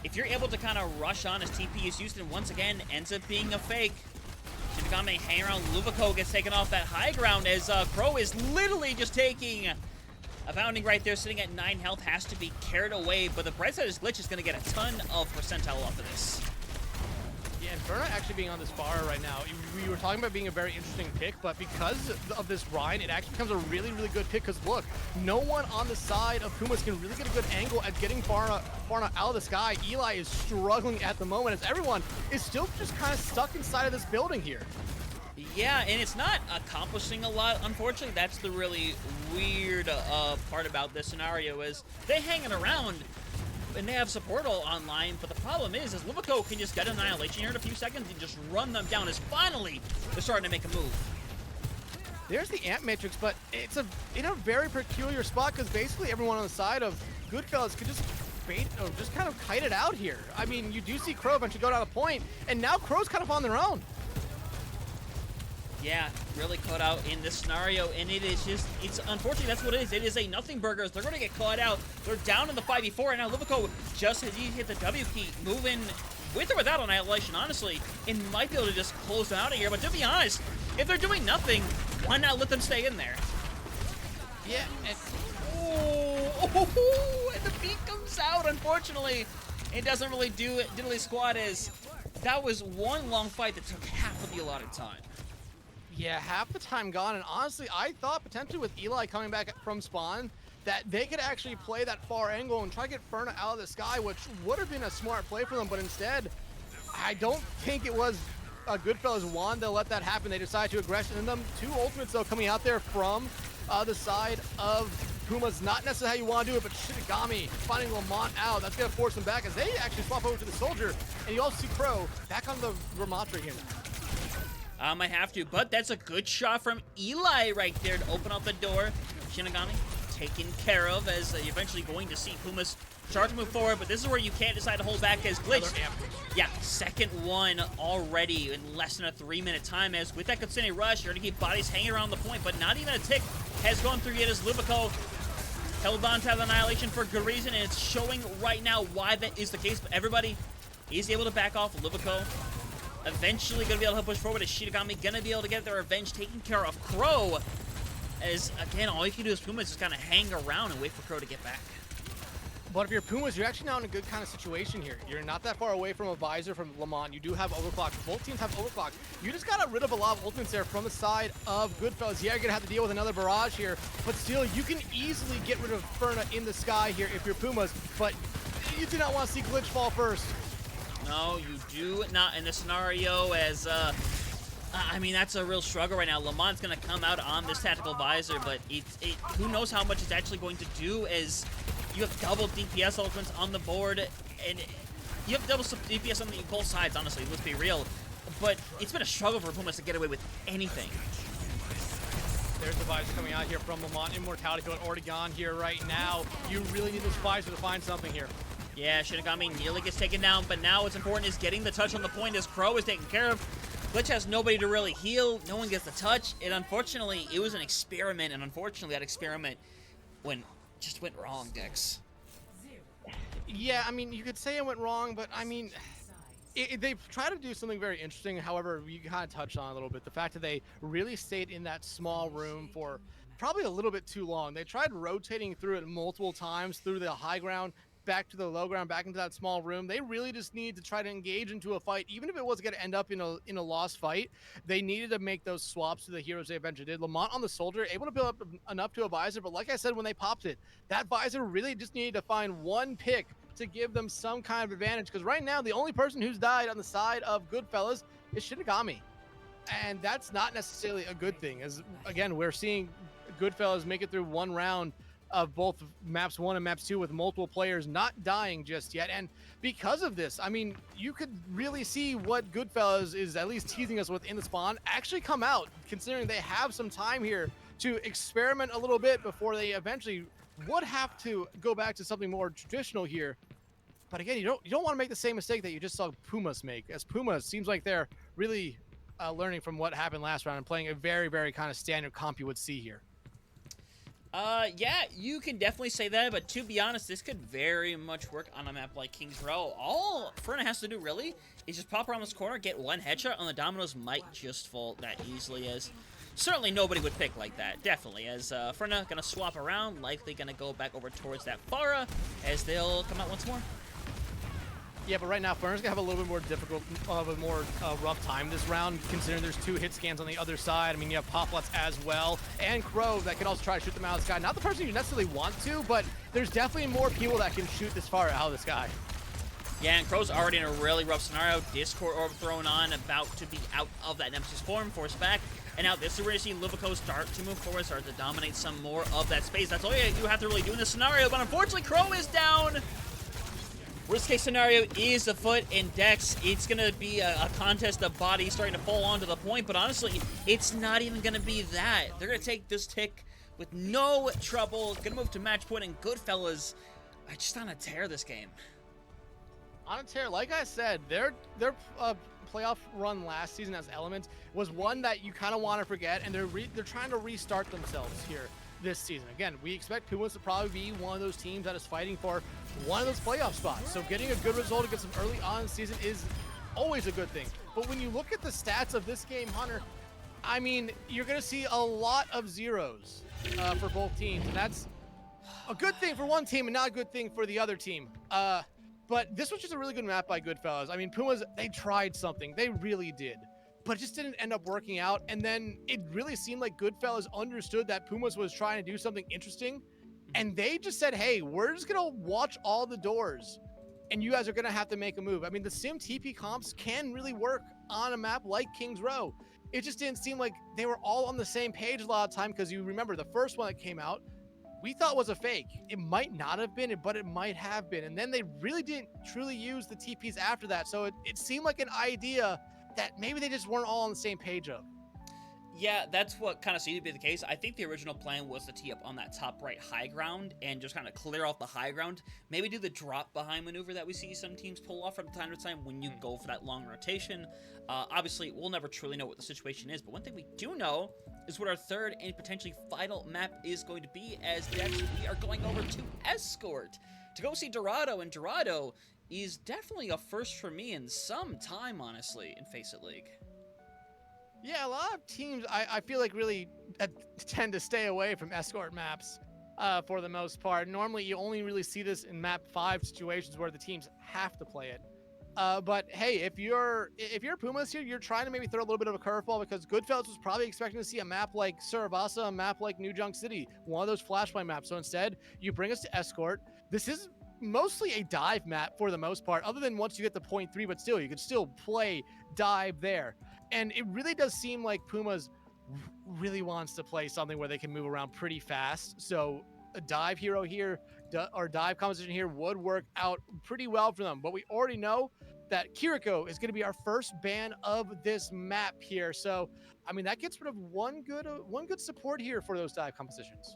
if you're able to kind of rush on as TP is used, and once again ends up being a fake, Shikigami hang around. Luvico gets taken off that high ground as Crow is literally just taking a pounding right there, sitting at 9 health, has to be carried away, but the bright side is Glitch is going to get a ton of percentile off of this. Yeah, and Berna actually being on this bar right now, we were talking about being a very interesting pick, but because of this Rhine, it actually becomes a really, really good pick, because look, no one on the side of Pumas can really get a good angle at getting Farna out of the sky. Eli is struggling at the moment as everyone is still just kind of stuck inside of this building here. Yeah, and it's not accomplishing a lot, unfortunately. That's the really weird part about this scenario is they hanging around and they have support all online, but the problem is Luvico can just get Annihilation here in a few seconds and just run them down as finally they're starting to make a move. There's the Amp Matrix, but it's in a very peculiar spot, because basically everyone on the side of Goodfellas could just bait or just kind of kite it out here. I mean, you do see Crow eventually go down a point, and now Crow's kind of on their own. Yeah, really caught out in this scenario, and it is just, it's unfortunately that's what it is. It is a nothing burgers. They're going to get caught out. They're down in the 5v4, and now Luvico, just as he hit the W key, moving with or without Annihilation, honestly, and might be able to just close them out of here. But to be honest, if they're doing nothing, why not let them stay in there? Yeah, and and the beat comes out, unfortunately. It doesn't really do it. Diddly squad is, that was one long fight that took half of the allotted time. Yeah, half the time gone, and honestly, I thought potentially with Eli coming back from spawn that they could actually play that far angle and try to get Ferna out of the sky, which would have been a smart play for them, but instead, I don't think it was Goodfellas wanted to let that happen. They decided to aggression in them. 2 ultimates, though, coming out there from the side of Pumas. Not necessarily how you want to do it, but Shinigami finding Lamont out. That's going to force them back as they actually swap over to the Soldier. And you also see Crow back on the Ramatra here now. I have to, but that's a good shot from Eli right there to open up the door. Shinigami taken care of as you're eventually going to see Pumas start to move forward, but this is where you can't decide to hold back as Glitch. Yeah, second one already in less than a 3-minute time as with that Kutsune rush, you're going to keep bodies hanging around the point, but not even a tick has gone through yet as Lubico held on to the Annihilation for good reason, and it's showing right now why that is the case, but everybody is able to back off. Lubico eventually going to be able to push forward as Shinigami going to be able to get their revenge taken care of. Crow, as again, all you can do as Pumas is kind of hang around and wait for Crow to get back. But if you're Pumas, you're actually now in a good kind of situation here. You're not that far away from a visor from Lamont. You do have overclock. Both teams have overclock. You just got rid of a lot of ultimates there from the side of Goodfellas. Yeah, you're going to have to deal with another barrage here, but still, you can easily get rid of Ferna in the sky here if you're Pumas, but you do not want to see Glitch fall first. No, you do not in this scenario as, I mean, that's a real struggle right now. Lamont's going to come out on this tactical visor, but who knows how much it's actually going to do as you have double DPS ultimates on the board, and you have double DPS on both sides, honestly, let's be real. But it's been a struggle for Pumas to get away with anything. There's the visor coming out here from Lamont. Immortality going already gone here right now. You really need this visor to find something here. Yeah, Shinigami nearly gets taken down, but now what's important is getting the touch on the point as Crow is taken care of. Glitch has nobody to really heal. No one gets the touch. And unfortunately, it was an experiment, and unfortunately, that experiment just went wrong, Dex. Yeah, I mean, you could say it went wrong, but I mean, they tried to do something very interesting. However, you kind of touched on it a little bit. The fact that they really stayed in that small room for probably a little bit too long. They tried rotating through it multiple times through the high ground, back to the low ground, back into that small room. They really just need to try to engage into a fight, even if it was going to end up in a lost fight. They needed to make those swaps to the heroes they eventually did. Lamont on the Soldier, able to build up enough to a visor, but like I said, when they popped it, that visor really just needed to find one pick to give them some kind of advantage, because right now the only person who's died on the side of Goodfellas is Shinigami, and that's not necessarily a good thing, as again, we're seeing Goodfellas make it through one round of both maps 1 and maps 2 with multiple players not dying just yet. And because of this, I mean, you could really see what Goodfellas is at least teasing us with in the spawn actually come out, considering they have some time here to experiment a little bit before they eventually would have to go back to something more traditional here. But again, you don't want to make the same mistake that you just saw Pumas make, as Pumas seems like they're really learning from what happened last round and playing a very, very kind of standard comp you would see here. Yeah, you can definitely say that, but to be honest, this could very much work on a map like King's Row. All Ferna has to do, really, is just pop around this corner, get one headshot, and the dominoes might just fall that easily, as certainly nobody would pick like that, definitely, as Ferna gonna swap around, likely gonna go back over towards that Farah, as they'll come out once more. Yeah, but right now, Ferna's gonna have a little bit more difficult, rough time this round, considering there's 2 hit scans on the other side. I mean, you have Poplats as well, and Crow that can also try to shoot them out of the sky. Not the person you necessarily want to, but there's definitely more people that can shoot this far out of the sky. Yeah, and Crow's already in a really rough scenario. Discord Orb thrown on, about to be out of that Nemesis form, forced back. And now this is where you see Lubico start to move forward, start to dominate some more of that space. That's all you have to really do in this scenario, but unfortunately, Crow is down. Worst case scenario is afoot, and Dex, it's going to be a contest of bodies starting to fall onto the point, but honestly, it's not even going to be that. They're going to take this tick with no trouble, going to move to match point, and Goodfellas are just on a tear this game. On a tear, like I said, their playoff run last season as Elements was one that you kind of want to forget, and they're trying to restart themselves here this season. Again, we expect Pumas to probably be one of those teams that is fighting for one of those playoff spots. So getting a good result against them early on in the season is always a good thing. But when you look at the stats of this game, Hunter, I mean, you're going to see a lot of zeros for both teams. And that's a good thing for one team and not a good thing for the other team. But this was just a really good map by Goodfellas. I mean, Pumas, they tried something. They really did. But it just didn't end up working out. And then it really seemed like Goodfellas understood that Pumas was trying to do something interesting And they just said, hey, we're just going to watch all the doors and you guys are going to have to make a move. I mean, the sim TP comps can really work on a map like Kings Row. It just didn't seem like they were all on the same page a lot of time, because you remember the first one that came out, we thought was a fake. It might not have been, but it might have been. And then they really didn't truly use the TPs after that. So it seemed like an idea that maybe they just weren't all on the same page of. Yeah, that's what kind of seemed to be the case. I think the original plan was to tee up on that top right high ground and just kind of clear off the high ground. Maybe do the drop behind maneuver that we see some teams pull off from time to time when you go for that long rotation. Obviously, we'll never truly know what the situation is, but one thing we do know is what our third and potentially final map is going to be, as next we are going over to Escort to go see Dorado, and Dorado is definitely a first for me in some time, honestly, in Faceit League. Yeah, a lot of teams, I feel like, really tend to stay away from Escort maps for the most part. Normally, you only really see this in map 5 situations where the teams have to play it. But hey, if you're Pumas here, you're trying to maybe throw a little bit of a curveball, because Goodfellas was probably expecting to see a map like Surabasa, a map like New Junk City, one of those flashpoint maps. So instead, you bring us to Escort. This is mostly a dive map for the most part, other than once you get to point 3, but still, you can still play dive there. And it really does seem like Pumas really wants to play something where they can move around pretty fast. So a dive hero here, or dive composition here, would work out pretty well for them. But we already know that Kiriko is going to be our first ban of this map here. So, I mean, that gets rid of one good support here for those dive compositions.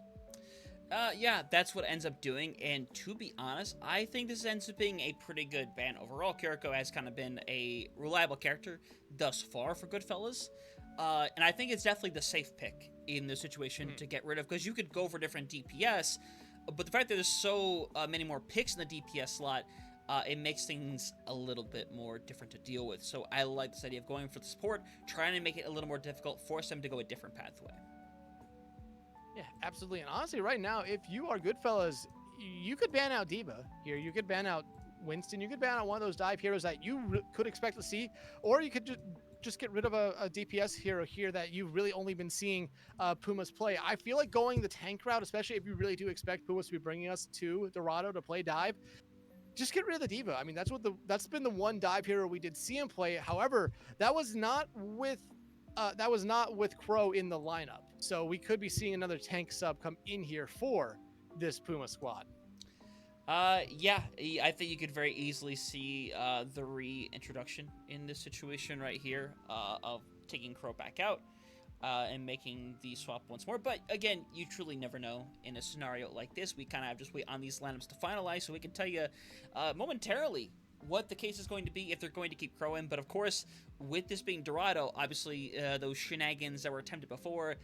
Yeah, that's what it ends up doing, and to be honest, I think this ends up being a pretty good ban overall. Kiriko has kind of been a reliable character thus far for Goodfellas, and I think it's definitely the safe pick in this situation to get rid of, because you could go for different DPS, but the fact that there's so many more picks in the DPS slot, it makes things a little bit more different to deal with. So I like this idea of going for the support, trying to make it a little more difficult, force them to go a different pathway. Yeah, absolutely. And honestly, right now, if you are Goodfellas, you could ban out D.Va here. You could ban out Winston. You could ban out one of those dive heroes that you could expect to see, or you could just get rid of a DPS hero here that you've really only been seeing Pumas play. I feel like going the tank route, especially if you really do expect Pumas to be bringing us to Dorado to play dive, just get rid of the D.Va. I mean, that's been the one dive hero we did see him play. However, that was not with Crow in the lineup. So we could be seeing another tank sub come in here for this Puma squad. Yeah, I think you could very easily see the reintroduction in this situation right here of taking Crow back out and making the swap once more. But again, you truly never know in a scenario like this. We kind of have to just wait on these lineups to finalize, so we can tell you momentarily what the case is going to be if they're going to keep Crow in. But of course, with this being Dorado, obviously those shenanigans that were attempted before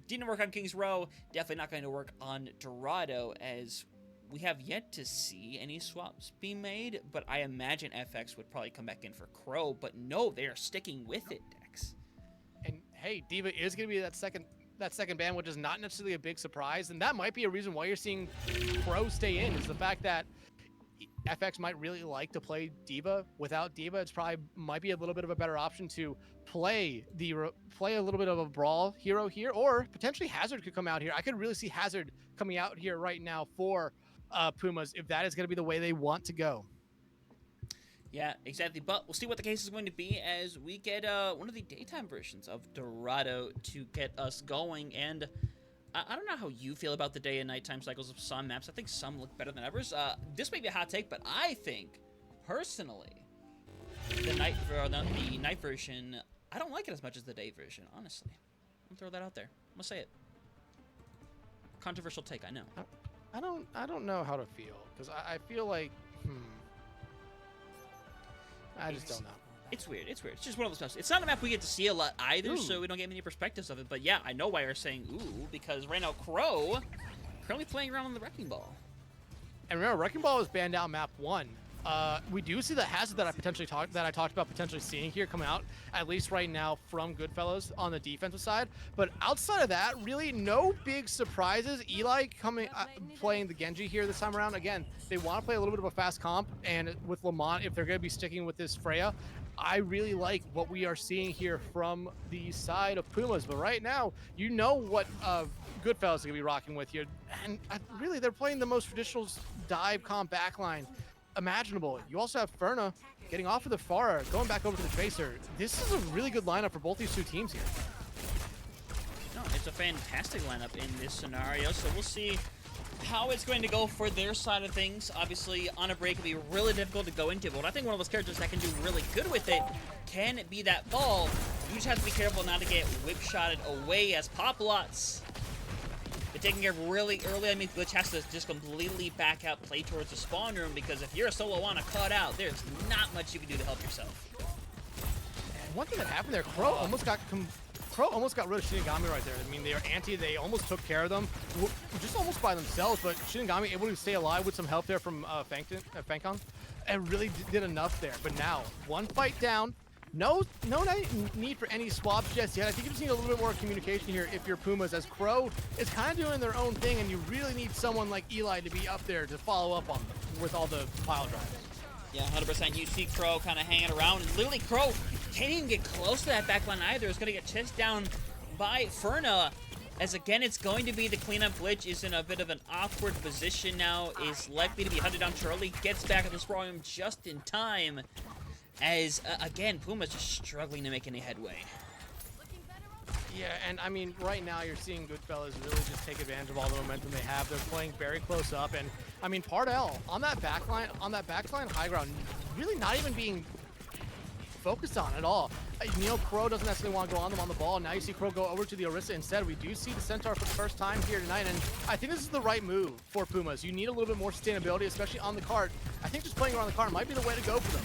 didn't work on Kings Row, definitely not going to work on Dorado, as we have yet to see any swaps be made. But I imagine FX would probably come back in for Crow, but no, they are sticking with it, Dex. And hey, D.Va is going to be that second ban, which is not necessarily a big surprise, and that might be a reason why you're seeing Crow stay in, is the fact that FX might really like to play D.Va. Without D.Va, it's probably might be a little bit of a better option to play a little bit of a brawl hero here, or potentially Hazard could come out here. I could really see Hazard coming out here right now for Pumas, if that is going to be the way they want to go. Yeah, exactly. But we'll see what the case is going to be as we get one of the daytime versions of Dorado to get us going. And I don't know how you feel about the day and nighttime cycles of some maps. I think some look better than others. This may be a hot take, but I think, personally, the night version, I don't like it as much as the day version, honestly. I'm gonna throw that out there. I'm gonna say it. Controversial take, I know. I don't know how to feel, because I feel like, I just don't know. It's weird. It's weird. It's just one of those maps. It's not a map we get to see a lot either, so we don't get many perspectives of it. But yeah, I know why you're saying ooh, because right now Crow currently playing around on the Wrecking Ball. And remember, Wrecking Ball was banned out map 1. We do see the Hazard that I talked about potentially seeing here come out, at least right now, from Goodfellas on the defensive side. But outside of that, really no big surprises. Eli playing the Genji here this time around. Again, they want to play a little bit of a fast comp, and with Lamont, if they're going to be sticking with this Freya, I really like what we are seeing here from the side of Pumas. But right now, you know what Goodfellas are gonna be rocking with here, and really they're playing the most traditional dive comp backline imaginable. You also have Ferna getting off of the Pharah, going back over to the Tracer. This is a really good lineup for both these two teams here. No, it's a fantastic lineup in this scenario, so we'll see how it's going to go for their side of things. Obviously, on a break, it'll be really difficult to go into, but I think one of those characters that can do really good with it can be that ball. You just have to be careful not to get whip-shotted away as Poplots. They're taking care of really early. I mean, Glitch has to just completely back out, play towards the spawn room, because if you're a solo on a cut out, there's not much you can do to help yourself. And one thing that happened there, Crow almost got rid of Shinigami right there. I mean, they are anti, they almost took care of them, just almost by themselves, but Shinigami able to stay alive with some help there from Fankon, and really did enough there. But now, one fight down, no need for any swaps just yet. I think you just need a little bit more communication here if you're Pumas, as Crow is kind of doing their own thing, and you really need someone like Eli to be up there to follow up on them with all the pile drives. Yeah, 100%. You see Crow kind of hanging around. And literally, Crow can't even get close to that backline either. It's going to get chased down by Ferna. As again, it's going to be the cleanup. Glitch is in a bit of an awkward position now. Is likely to be hunted down. Charlie gets back at the sprawl room just in time. As, again, Puma's just struggling to make any headway. Yeah, and I mean, right now you're seeing Goodfellas really just take advantage of all the momentum they have. They're playing very close up, and I mean, Pardell on that backline high ground, really not even being focused on at all. You know, Crow doesn't necessarily want to go on them on the ball. Now you see Crow go over to the Orisa instead. We do see the Centaur for the first time here tonight, and I think this is the right move for Pumas. You need a little bit more sustainability, especially on the cart. I think just playing around the cart might be the way to go for them.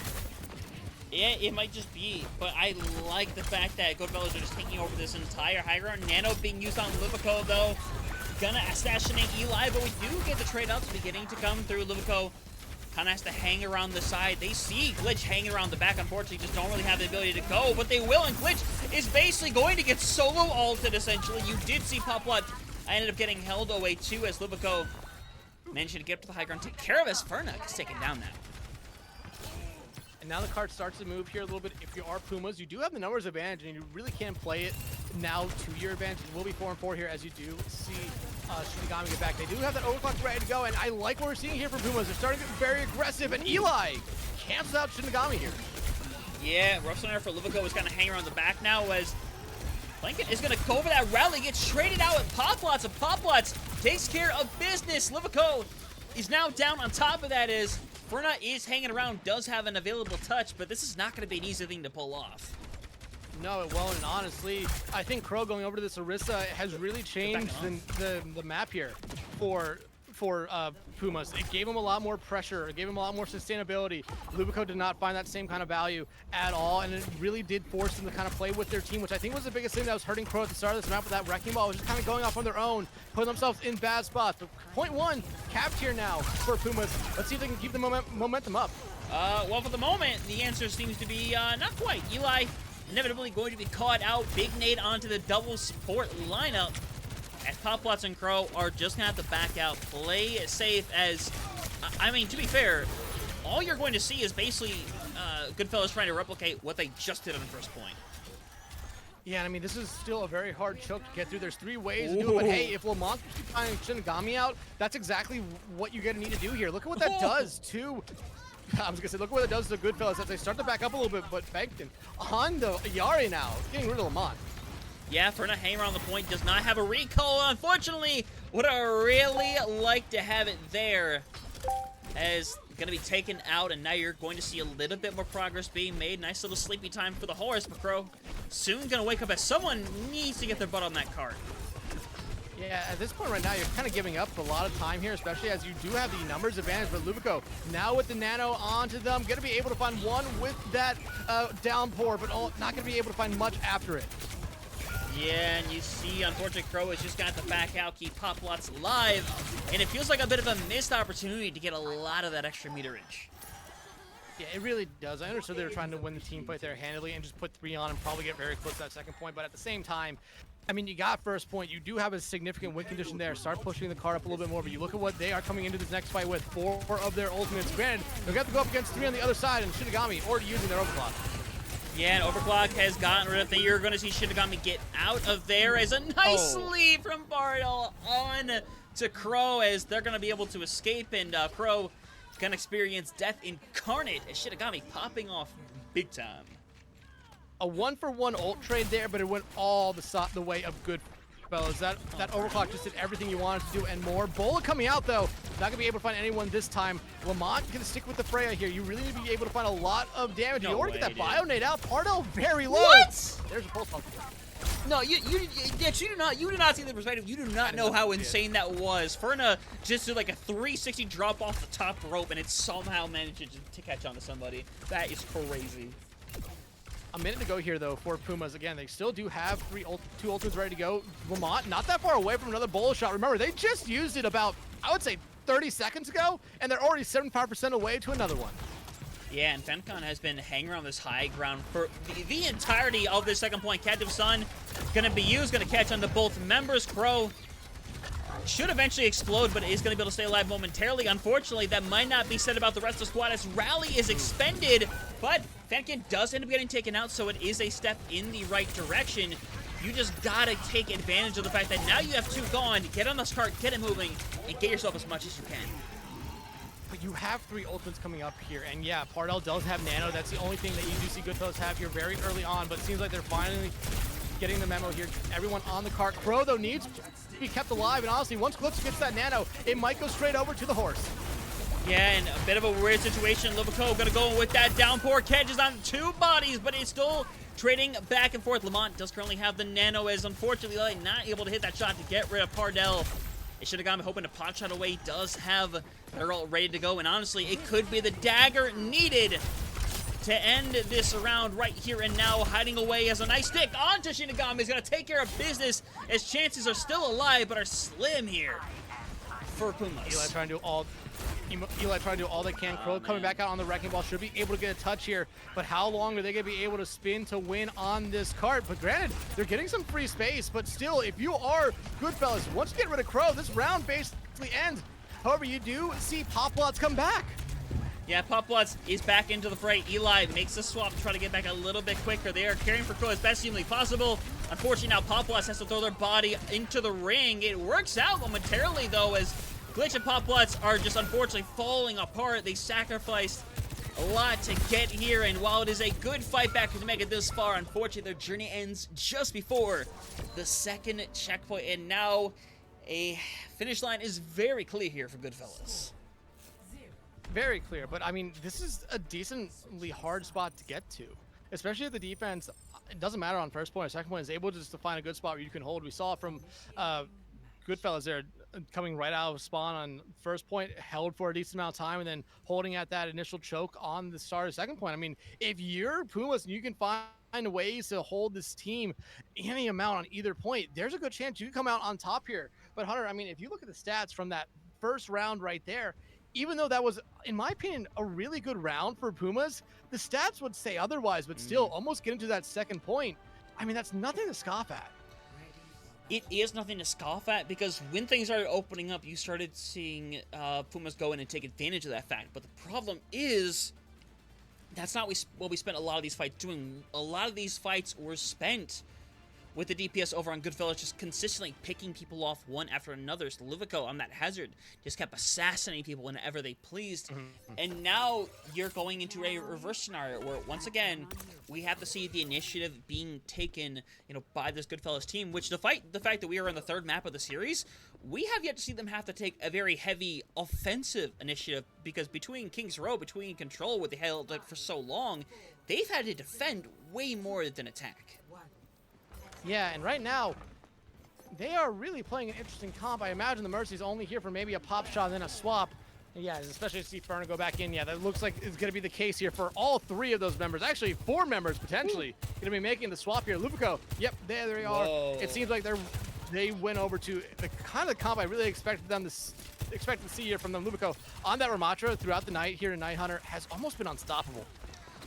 Yeah, it might just be, but I like the fact that Goodfellas are just taking over this entire high ground. Nano being used on Livico, though. Gonna assassinate Eli, but we do get the trade-ups beginning to come through. Livico kind of has to hang around the side. They see Glitch hanging around the back. Unfortunately, just don't really have the ability to go, but they will, and Glitch is basically going to get solo ulted, essentially. You did see Poplot. I ended up getting held away, too, as Livico managed to get up to the high ground, take care of his Ferna. He's taken down now. And now the card starts to move here a little bit. If you are Pumas, you do have the numbers advantage, and you really can play it now to your advantage. It will be 4-4 here, as you do see Shinigami get back. They do have that overclock ready to go, and I like what we're seeing here from Pumas. They're starting to get very aggressive, and Eli cancels out Shinigami here. Yeah, rough center for Livico is kind of hanging around the back now, as Blanket is going to go over that rally, gets traded out with Poplots, and Poplots takes care of business. Livico is now down. On top of that is Ferna is hanging around, does have an available touch, but this is not going to be an easy thing to pull off. No, it won't, and honestly, I think Crow going over to this Orisa has really changed the map here for Pumas. It gave him a lot more pressure. It gave him a lot more sustainability. Lubico did not find that same kind of value at all, and it really did force them to kind of play with their team, which I think was the biggest thing that was hurting Crow at the start of this map with that Wrecking Ball. Was just kind of going off on their own, putting themselves in bad spots. But point one capped here now for Pumas. Let's see if they can keep the momentum up. Well, for the moment, the answer seems to be not quite. Eli inevitably going to be caught out. Big nade onto the double support lineup, as Poplots and Crow are just going to have to back out, play it safe, as, I mean, to be fair, all you're going to see is basically Goodfellas trying to replicate what they just did on the first point. Yeah, I mean, this is still a very hard choke to get through. There's three ways to do it, but hey, if Lamont keeps finding Shinigami out, that's exactly what you're going to need to do here. Look at what that does to... I was going to say, look what it does to Goodfellas as they start to back up a little bit, but Bankton on the Yari now, getting rid of Lamont. Yeah, Ferna hanging around the point, does not have a recall. Unfortunately, would I really like to have it there, as going to be taken out, and now you're going to see a little bit more progress being made. Nice little sleepy time for the horse, but Crow soon going to wake up as someone needs to get their butt on that cart. Yeah, at this point right now, you're kind of giving up for a lot of time here, especially as you do have the numbers advantage. But Lubico, now with the nano onto them, going to be able to find one with that downpour, but not going to be able to find much after it. Yeah, and you see, unfortunately, Crow has just got to back out, keep Poplots alive, and it feels like a bit of a missed opportunity to get a lot of that extra meterage. Yeah, it really does. I understood they were trying to win the team fight there handily and just put 3 on and probably get very close to that second point, but at the same time, I mean, you got first point. You do have a significant win condition there. Start pushing the card up a little bit more, but you look at what they are coming into this next fight with. 4 of their ultimates. Granted, they're going to have to go up against 3 on the other side, and Shinigami already using their overclock. Yeah, and Overclock has gotten rid of it. You're going to see Shinigami get out of there as a nice lead from Bardal on to Crow, as they're going to be able to escape, and Crow can experience death incarnate as Shinigami popping off big time. A 1-for-1 ult trade there, but it went all the way of Goodfellas. That Overclock just did everything you wanted to do and more. Bola coming out, though. Not going to be able to find anyone this time. Lamont going to stick with the Freya here. You really need to be able to find a lot of damage. You already get that Bionade out. Pardal very low. What? There's a pulse pump. No, you do not see the perspective. You do not know how insane that was. Ferna just did like a 360 drop off the top rope, and it somehow managed to catch on to somebody. That is crazy. A minute to go here, though, for Pumas. Again, they still do have two ultimates ready to go. Lamont not that far away from another Bola shot. Remember, they just used it about, I would say, 30 seconds ago, and they're already 75% away to another one. Yeah, and Femcon has been hanging around this high ground for the entirety of this second point. Captive Sun going to be used, going to catch on to both members. Crow should eventually explode, but is going to be able to stay alive momentarily. Unfortunately, that might not be said about the rest of the squad as Rally is expended, but Fenkin does end up getting taken out, so it is a step in the right direction. You just gotta take advantage of the fact that now you have two gone. Get on this cart, get it moving, and get yourself as much as you can. But you have 3 ultimates coming up here, and yeah, Pardal does have Nano. That's the only thing that you do see Goodfellas have here very early on, but it seems like they're finally getting the memo here. Everyone on the cart. Crow, though, needs to be kept alive, and honestly, once Clips gets that Nano, it might go straight over to the horse. Yeah, and a bit of a weird situation. Libico gonna go with that downpour. Catches on 2 bodies, but it's still trading back and forth. Lamont does currently have the Nano, as unfortunately not able to hit that shot to get rid of Pardal. It should have gone hoping to pot shot away. Does have their ult ready to go, and honestly, it could be the dagger needed to end this round right here and now. Hiding away as a nice stick onto Shinigami is going to take care of business, as chances are still alive but are slim here for Pumas. Eli trying to do all they can. Crow coming back out on the wrecking ball, should be able to get a touch here, but how long are they going to be able to spin to win on this cart? But granted, they're getting some free space, but still, if you are Goodfellas, once you get rid of Crow, this round basically ends. However, you do see Poplots come back. Yeah, Poplots is back into the fray. Eli makes the swap to try to get back a little bit quicker. They are caring for Crow as best humanly possible. Unfortunately, now Poplots has to throw their body into the ring. It works out momentarily, though, as Glitch and Poplots are just unfortunately falling apart. They sacrificed a lot to get here, and while it is a good fight back to make it this far, unfortunately, their journey ends just before the second checkpoint, and now a finish line is very clear here for Goodfellas. Very clear, but I mean, this is a decently hard spot to get to, especially if the defense, it doesn't matter on first point or second point, is able to just to find a good spot where you can hold. We saw from Goodfellas there coming right out of spawn on first point, held for a decent amount of time, and then holding at that initial choke on the start of second point. I mean, if you're Pumas and you can find ways to hold this team any amount on either point, there's a good chance you can come out on top here. But Hunter, I mean, if you look at the stats from that first round right there, even though that was, in my opinion, a really good round for Pumas, the stats would say otherwise, but still almost getting to that second point. I mean, that's nothing to scoff at. It is nothing to scoff at, because when things started opening up, you started seeing Pumas go in and take advantage of that fact. But the problem is, that's not what we spent a lot of these fights doing. A lot of these fights were spent with the DPS over on Goodfellas just consistently picking people off one after another. So Livico on that hazard just kept assassinating people whenever they pleased. And now you're going into a reverse scenario where, once again, we have to see the initiative being taken, by this Goodfellas team, which the fact that we are on the 3rd map of the series, we have yet to see them have to take a very heavy offensive initiative, because between King's Row, between Control, what they held it for so long, they've had to defend way more than attack. Yeah, and right now, they are really playing an interesting comp. I imagine the Mercy's only here for maybe a pop shot and then a swap. And yeah, especially to see Ferner go back in. Yeah, that looks like it's going to be the case here for all 3 of those members. Actually, 4 members, potentially, going to be making the swap here. Lupico, yep, there they are. Whoa. It seems like they went over to the kind of comp I really expected to see here from them. Lupico on that Ramatra throughout the night here in Night Hunter has almost been unstoppable.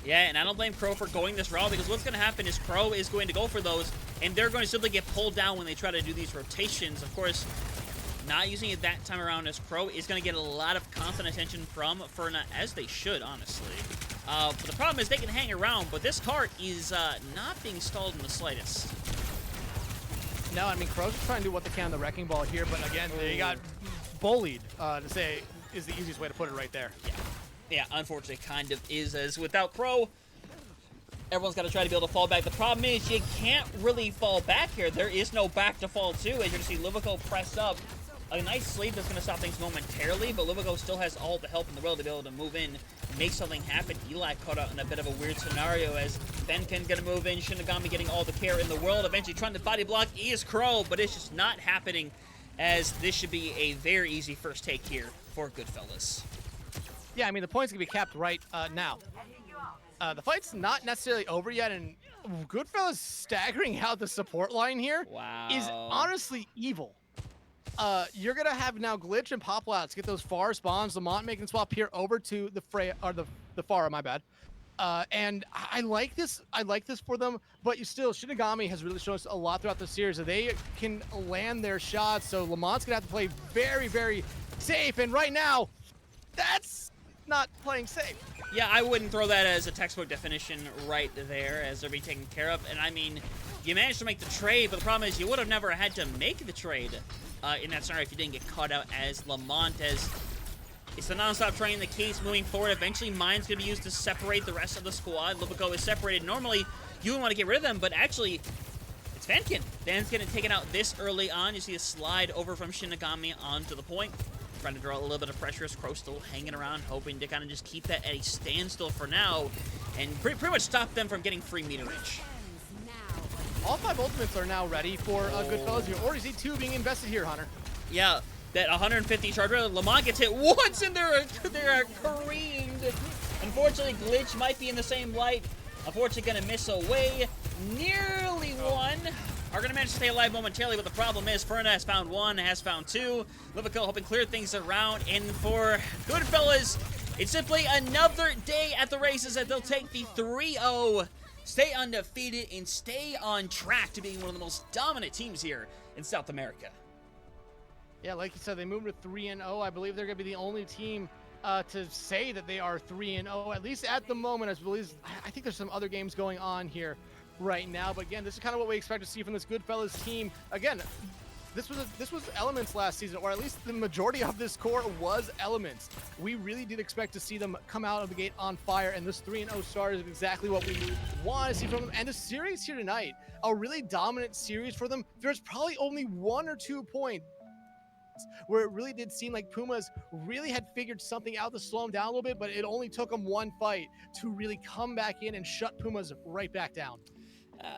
Yeah, and I don't blame Crow for going this route, because what's going to happen is Crow is going to go for those, and they're going to simply get pulled down when they try to do these rotations. Of course, not using it that time around, as Crow is going to get a lot of constant attention from Ferna, as they should, honestly. But the problem is they can hang around, but this cart is not being stalled in the slightest. No, I mean, Crow's trying to do what they can on the Wrecking Ball here, but again, they got bullied, to say is the easiest way to put it right there. Yeah, unfortunately, it kind of is, as without Crow, everyone's got to try to be able to fall back. The problem is you can't really fall back here. There is no back to fall to. As you're going to see, Livico pressed up. A nice sleep that's going to stop things momentarily, but Livico still has all the help in the world to be able to move in, make something happen. Eli caught out in a bit of a weird scenario as Benkin going to move in, Shinigami getting all the care in the world, eventually trying to body block is Crow, but it's just not happening, as this should be a very easy first take here for Goodfellas. Yeah, I mean, the points can be capped right now. The fight's not necessarily over yet, and Goodfellas staggering out the support line here is honestly evil. You're gonna have now Glitch and Poplats get those far spawns. Lamont making swap here over to the Freya, or the Pharah, my bad. And I like this. I like this for them. But you still, Shinigami has really shown us a lot throughout the series. They can land their shots. So Lamont's gonna have to play very, very safe. And right now, that's not playing safe. Yeah, I wouldn't throw that as a textbook definition right there, as they're being taken care of. And I mean, you managed to make the trade, but the problem is you would have never had to make the trade in that scenario if you didn't get caught out as Lamont, as it's the non-stop train that keeps moving forward. Eventually, Mine's going to be used to separate the rest of the squad. Livico is separated. Normally, you would want to get rid of them, but actually, it's Fankin. Dan's getting taken out this early on. You see a slide over from Shinigami onto the point. Trying to draw a little bit of pressure as Crow still hanging around, hoping to kind of just keep that at a standstill for now, and pretty much stop them from getting free meterage. All 5 ultimates are now ready for Goodfellas. You already see 2 being invested here, Hunter. Yeah, that 150 charge. Lamont gets hit once, and they're careened. Unfortunately, Glitch might be in the same light. Unfortunately, going to miss away. Nearly one. Are going to manage to stay alive momentarily, but the problem is Ferna has found 1, has found 2. Livico hoping clear things around, and for Goodfellas, it's simply another day at the races that they'll take the 3-0. Stay undefeated and stay on track to being one of the most dominant teams here in South America. Yeah, like you said, they moved to 3-0. I believe they're going to be the only team to say that they are 3-0, at least at the moment. I think there's some other games going on here right now, but again, this is kind of what we expect to see from this Goodfellas team. Again, this was Elements last season, or at least the majority of this core was Elements. We really did expect to see them come out of the gate on fire, and this 3-0 start is exactly what we want to see from them. And the series here tonight, a really dominant series for them. There's probably only 1 or 2 points where it really did seem like Pumas really had figured something out to slow them down a little bit, but it only took them 1 fight to really come back in and shut Pumas right back down.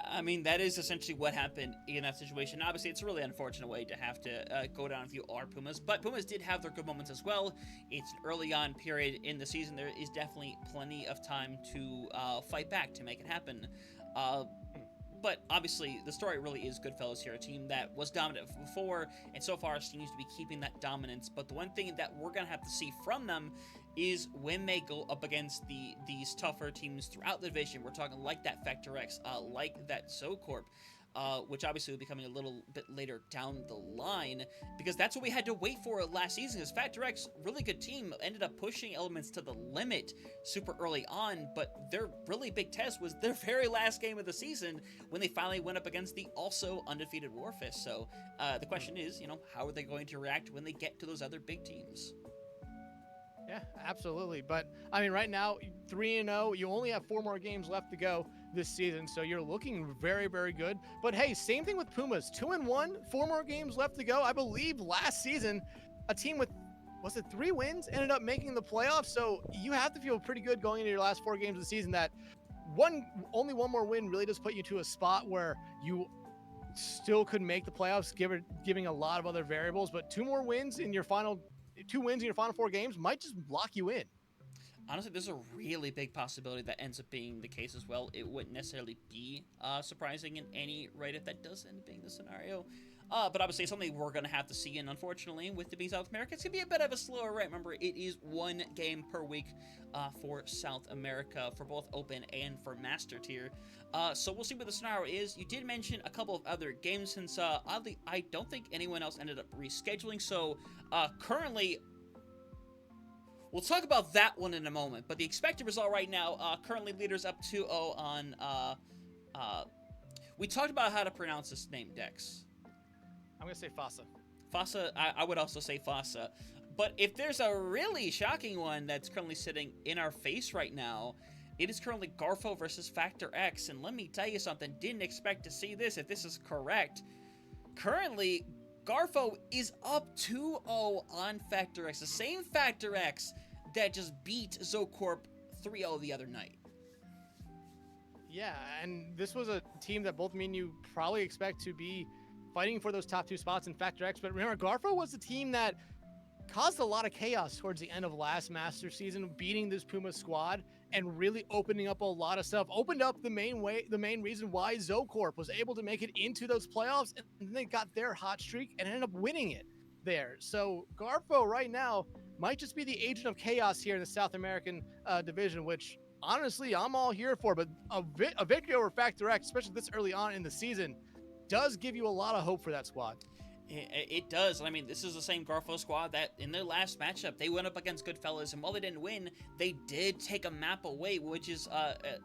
I mean, that is essentially what happened in that situation. Obviously, it's a really unfortunate way to have to go down if you are Pumas, but Pumas did have their good moments as well. It's an early on period in the season. There is definitely plenty of time to fight back to make it happen. But obviously, the story really is Goodfellas here, a team that was dominant before, and so far seems to be keeping that dominance. But the one thing that we're going to have to see from them is when they go up against these tougher teams throughout the division. We're talking like that Factor X, like that Zocorp, which obviously will be coming a little bit later down the line, because that's what we had to wait for last season. Because Factor X, really good team, ended up pushing Elements to the limit super early on, but their really big test was their very last game of the season when they finally went up against the also undefeated Warfist. So the question is, how are they going to react when they get to those other big teams? Yeah, absolutely. But I mean, right now, 3-0, you only have 4 more games left to go this season, so you're looking very, very good. But hey, same thing with Pumas, 2-1, 4 more games left to go. I believe last season, a team with, was it 3 wins, ended up making the playoffs. So you have to feel pretty good going into your last 4 games of the season that only one more win really does put you to a spot where you still could make the playoffs, giving a lot of other variables. But 2 wins in your final 4 games might just lock you in. Honestly, there's a really big possibility that ends up being the case as well. It wouldn't necessarily be surprising in any rate if that does end up being the scenario. But obviously, it's something we're going to have to see. And unfortunately, with the being South America, it's going to be a bit of a slower rate. Remember, it is 1 game per week for South America, for both Open and for Master Tier. So we'll see what the scenario is. You did mention a couple of other games, since oddly, I don't think anyone else ended up rescheduling. So currently, We'll talk about that one in a moment, but the expected result right now, currently leaders up 2-0 on, we talked about how to pronounce this name, Dex. I'm going to say Fasa. Fasa, I would also say Fasa. But if there's a really shocking one that's currently sitting in our face right now, it is currently Garfo versus Factor X. And let me tell you something, didn't expect to see this if this is correct. Currently, Garfo is up 2-0 on Factor X. The same Factor X that just beat Zocorp 3-0 the other night. Yeah, and this was a team that both me and you probably expect to be fighting for those top 2 spots in Factor X. But remember, Garfo was the team that caused a lot of chaos towards the end of last Master season, beating this Pumas squad and really opening up a lot of stuff. Opened up the main reason why Zocorp was able to make it into those playoffs, and then they got their hot streak and ended up winning it there. So Garfo right now might just be the agent of chaos here in the South American division, which honestly I'm all here for. But a victory over Factor X, especially this early on in the season, does give you a lot of hope for that squad. It does. I mean, this is the same Garfo squad that in their last matchup, they went up against Goodfellas, and while they didn't win, they did take a map away, which is,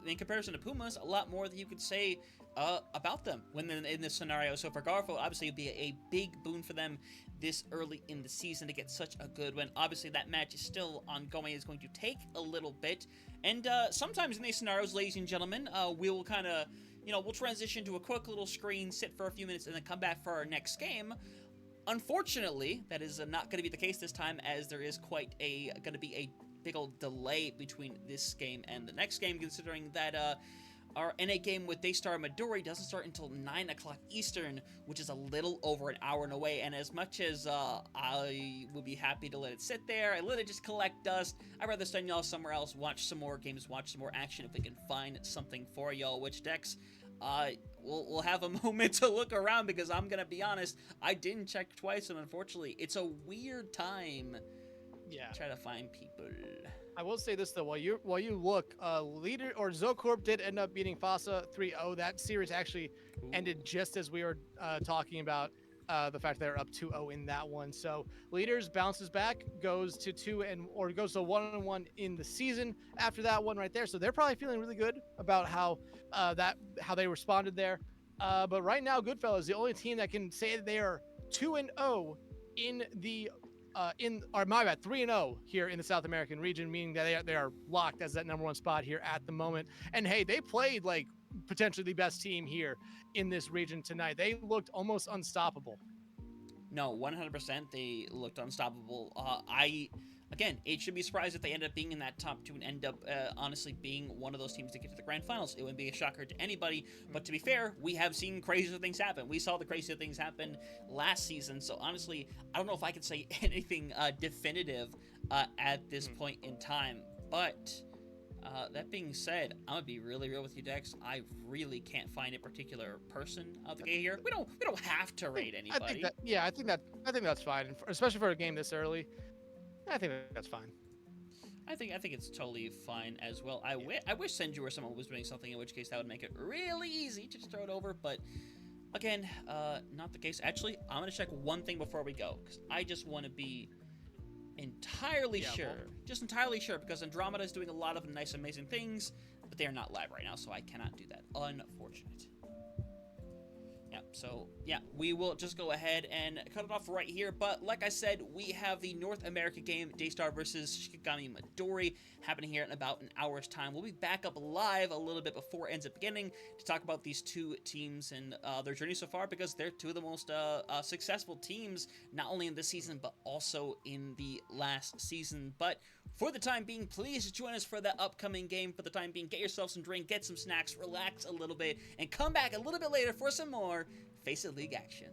in comparison to Pumas, a lot more that you could say about them when in this scenario. So for Garfo, obviously, it'd be a big boon for them this early in the season to get such a good win. Obviously, that match is still ongoing. It's going to take a little bit. And sometimes in these scenarios, ladies and gentlemen, we'll kind of... we'll transition to a quick little screen, sit for a few minutes, and then come back for our next game. Unfortunately, that is not going to be the case this time, as there is going to be a big old delay between this game and the next game, considering that our NA game with Daystar Midori doesn't start until 9 o'clock Eastern, which is a little over an hour and away. And as much as I would be happy to let it sit there, I let it just collect dust, I'd rather send y'all somewhere else, watch some more games, watch some more action if we can find something for y'all, which Dex... we'll have a moment to look around, because I'm gonna be honest, I didn't check twice, and unfortunately, it's a weird time. Yeah. Try to find people. I will say this though, while you look, leader or Zocorp did end up beating Fasa 3-0. That series actually ended just as we were talking about the fact that they're up 2-0 in that one. So leaders bounces back, goes to 1-1 in the season after that one right there. So they're probably feeling really good about how they responded there. But right now, Goodfellas is the only team that can say that they are 2-0 in the 3-0 here in the South American region, meaning that they are locked as that #1 spot here at the moment. And hey, they played like potentially the best team here in this region tonight. They looked almost unstoppable. No, 100%, they looked unstoppable. Again, it should be surprised if they end up being in that top 2 and end up honestly being one of those teams to get to the grand finals. It wouldn't be a shocker to anybody, but to be fair, we have seen crazier things happen. We saw the crazier things happen last season, so honestly, I don't know if I could say anything definitive at this point in time, but that being said, I'm gonna be really real with you, Dex. I really can't find a particular person out the gate here. We don't have to rate anybody. I think that's fine, especially for a game this early. I think that's fine. I think it's totally fine as well. I wish Senju or someone was doing something, in which case that would make it really easy to just throw it over. But again, not the case. Actually, I'm gonna check one thing before we go, because I just want to be entirely sure. Just entirely sure, because Andromeda is doing a lot of nice, amazing things, but they are not live right now, so I cannot do that. Unfortunate. Yeah, so, yeah, we will just go ahead and cut it off right here. But like I said, we have the North America game, Daystar versus Shikigami Midori, happening here in about an hour's time. We'll be back up live a little bit before it ends up beginning to talk about these two teams and their journey so far, because they're two of the most successful teams, not only in this season, but also in the last season. But for the time being, please join us for that upcoming game. For the time being, get yourself some drink, get some snacks, relax a little bit, and come back a little bit later for some more Faceit League action.